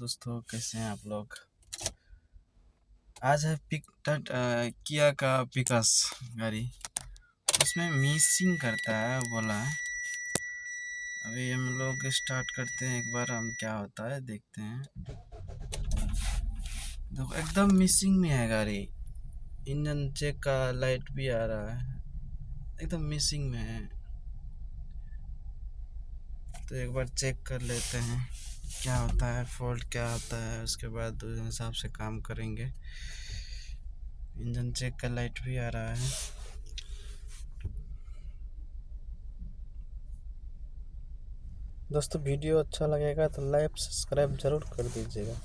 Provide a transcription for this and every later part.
दोस्तों, कैसे हैं आप लोग। आज है किया का पिकस गाड़ी। उसमें मिसिंग करता है बोला है। अभी हम लोग स्टार्ट करते हैं, एक बार हम क्या होता है देखते हैं। देखो एकदम मिसिंग में है गाड़ी। इंजन चेक का लाइट भी आ रहा है, एकदम मिसिंग में है। तो एक बार चेक कर लेते हैं क्या होता है, फॉल्ट क्या होता है, उसके बाद उस हिसाब से काम करेंगे। इंजन चेक का लाइट भी आ रहा है। दोस्तों वीडियो अच्छा लगेगा तो लाइक सब्सक्राइब जरूर कर दीजिएगा।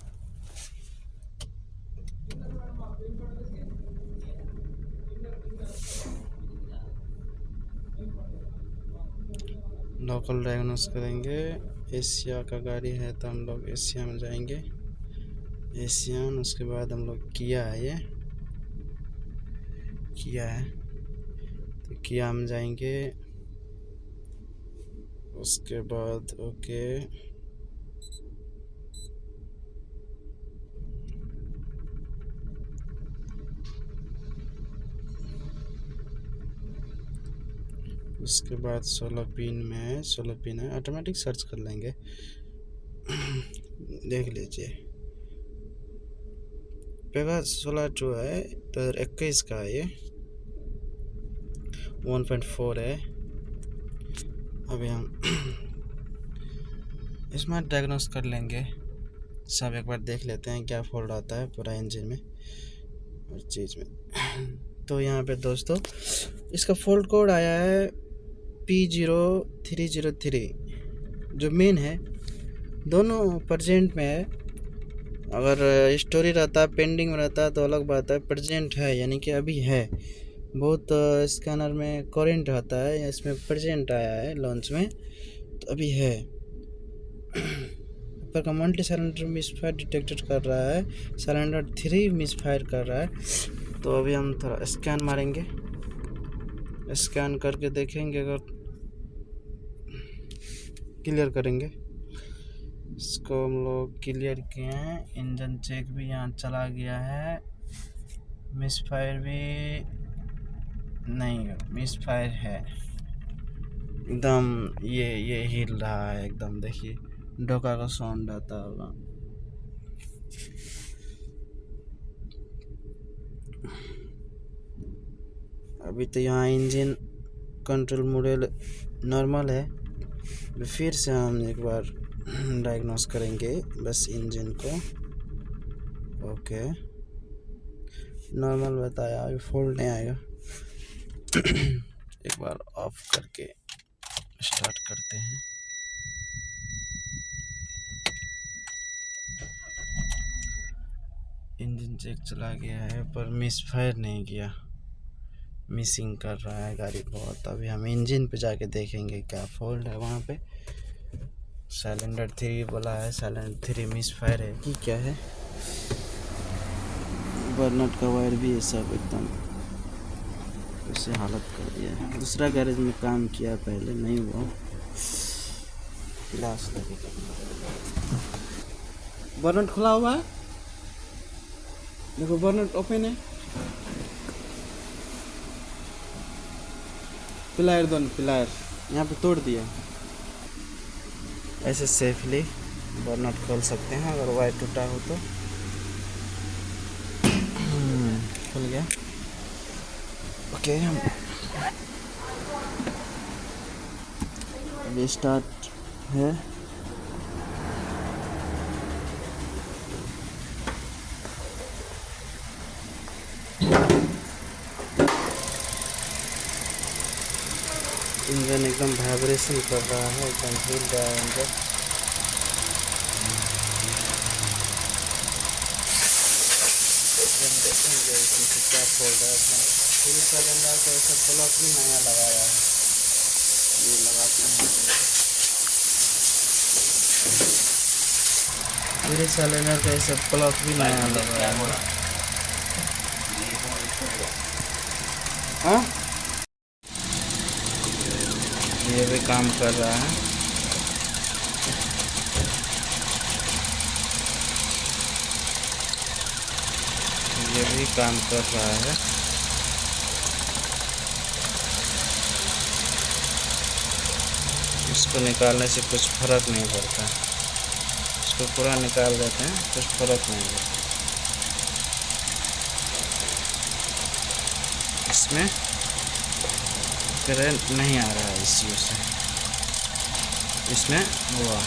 लोकल डायग्नोस करेंगे। एशिया का गाड़ी है तो हम लोग एशिया में जाएंगे। एशियन, उसके बाद हम लोग किया है, ये किया है तो किया हम जाएंगे। उसके बाद ओके, उसके बाद 16 पिन में है, 16 पिन है, ऑटोमेटिक सर्च कर लेंगे। देख लीजिए, पेगास 16 है, 2021 का है, ये 1.4 है। अभी हम इसमें डायग्नोस कर लेंगे सब, एक बार देख लेते हैं क्या फॉल्ट आता है पूरा इंजन में और चीज़ में। तो यहाँ पे दोस्तों इसका फॉल्ट कोड आया है P0303, जो मेन है। दोनों प्रेजेंट में है। अगर स्टोरी रहता है, पेंडिंग में रहता है तो अलग बात है। प्रेजेंट है यानी कि अभी है। बहुत स्कैनर में करंट रहता है, इसमें प्रेजेंट आया है लॉन्च में, तो अभी है। ऊपर का मल्टी सिलेंडर मिसफायर डिटेक्टेड कर रहा है, सिलेंडर 3 मिसफायर कर रहा है। तो अभी हम थोड़ा स्कैन मारेंगे, स्कैन करके देखेंगे, अगर क्लियर करेंगे। इसको हम लोग क्लियर किए हैं। इंजन चेक भी यहाँ चला गया है, मिसफायर भी नहीं, मिसफायर है एकदम। ये हिल रहा है एकदम, देखिए डोका का साउंड आता होगा। अभी तो यहाँ इंजन कंट्रोल मॉडल नॉर्मल है। फिर से हम एक बार डायग्नोस करेंगे बस इंजन को। ओके, नॉर्मल बताया, अभी फॉल्ट नहीं आएगा। एक बार ऑफ करके स्टार्ट करते हैं। इंजन चेक चला गया है पर मिसफायर नहीं किया, मिसिंग कर रहा है गाड़ी बहुत। अभी हम इंजन पे जाके देखेंगे क्या फॉल्ट है वहाँ पे। सिलेंडर 3 बोला है, सिलेंडर 3 मिसफायर है कि क्या है। बर्नट का वायर भी है, सब एकदम उसे हालत कर दिया है। दूसरा गैरेज में काम किया पहले, नहीं हुआ, क्लास लगेगा। बर्नट खुला हुआ है, देखो बर्नट ओपन है। पिलायर, दोनों पिलायर यहाँ पे तोड़ दिया। ऐसे सेफली बर्नट खोल सकते हैं अगर वायर टूटा हो तो। खुल गया। ओके, अभी स्टार्ट है। इंजन एकदम वाइब्रेशन कर रहा है, एकदम हिल रहा है इंजन। देखेंगे इसमें से क्या फॉल्ट है। अपना फ्री सिलेंडर का ऐसा प्लग भी नया लगाया है, ये लगाते हैं। फ्री सिलेंडर का ऐसा प्लग भी नया लगाया है। हाँ, ये भी काम कर रहा है। ये भी काम कर रहा है। इसको निकालने से कुछ फर्क नहीं पड़ता, इसको पूरा निकाल देते हैं, कुछ फर्क नहीं पड़ता। इसमें करंट नहीं आ रहा है इसी से, इसमें हुआ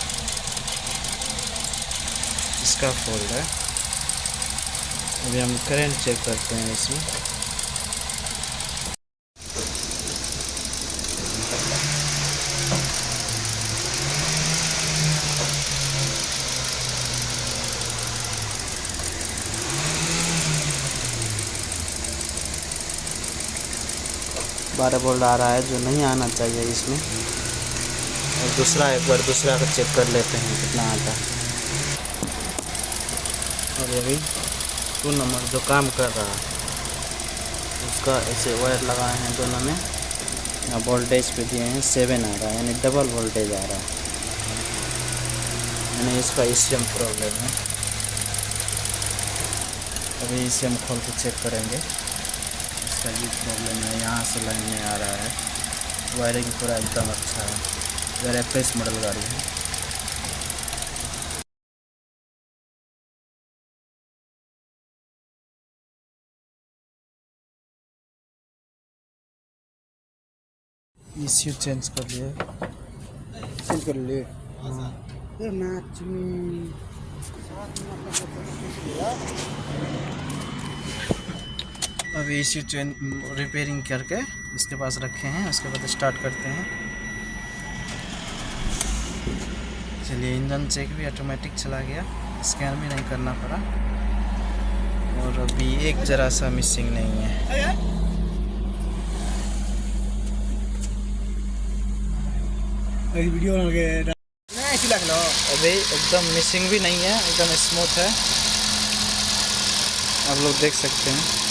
इसका फॉल्ट है। अभी हम करंट चेक करते हैं इसमें। बारह वोल्ट आ रहा है, जो नहीं आना चाहिए इसमें। और दूसरा एक बार दूसरा का चेक कर लेते हैं कितना आता है। और अभी 2 नंबर जो काम कर रहा है उसका ऐसे वायर लगाए हैं दोनों में, यहाँ वोल्टेज पे दिए हैं 7 आ रहा है, यानी डबल वोल्टेज आ रहा है, यानी इसका ECM प्रॉब्लम है। अभी ECM खोल के चेक करेंगे, इसका भी प्रॉब्लम है। यहाँ से लाइन में आ रहा है, वायरिंग पूरा एकदम अच्छा है, ज़रा फ्रेश मॉडल गाड़ी है। ECU चेंज कर लिए, चेंज कर लिए। हाँ। ये मैच में अभी ECU चेंज रिपेयरिंग करके इसके पास रखे हैं, उसके बाद स्टार्ट करते हैं। चलिए, इंजन चेक भी ऑटोमेटिक चला गया, स्कैन भी नहीं करना पड़ा। और अभी एक ज़रा सा मिसिंग नहीं है। वीडियो बना के ऐसी लग लो। अभी एकदम मिसिंग भी नहीं है, एकदम स्मूथ है, आप लोग देख सकते हैं।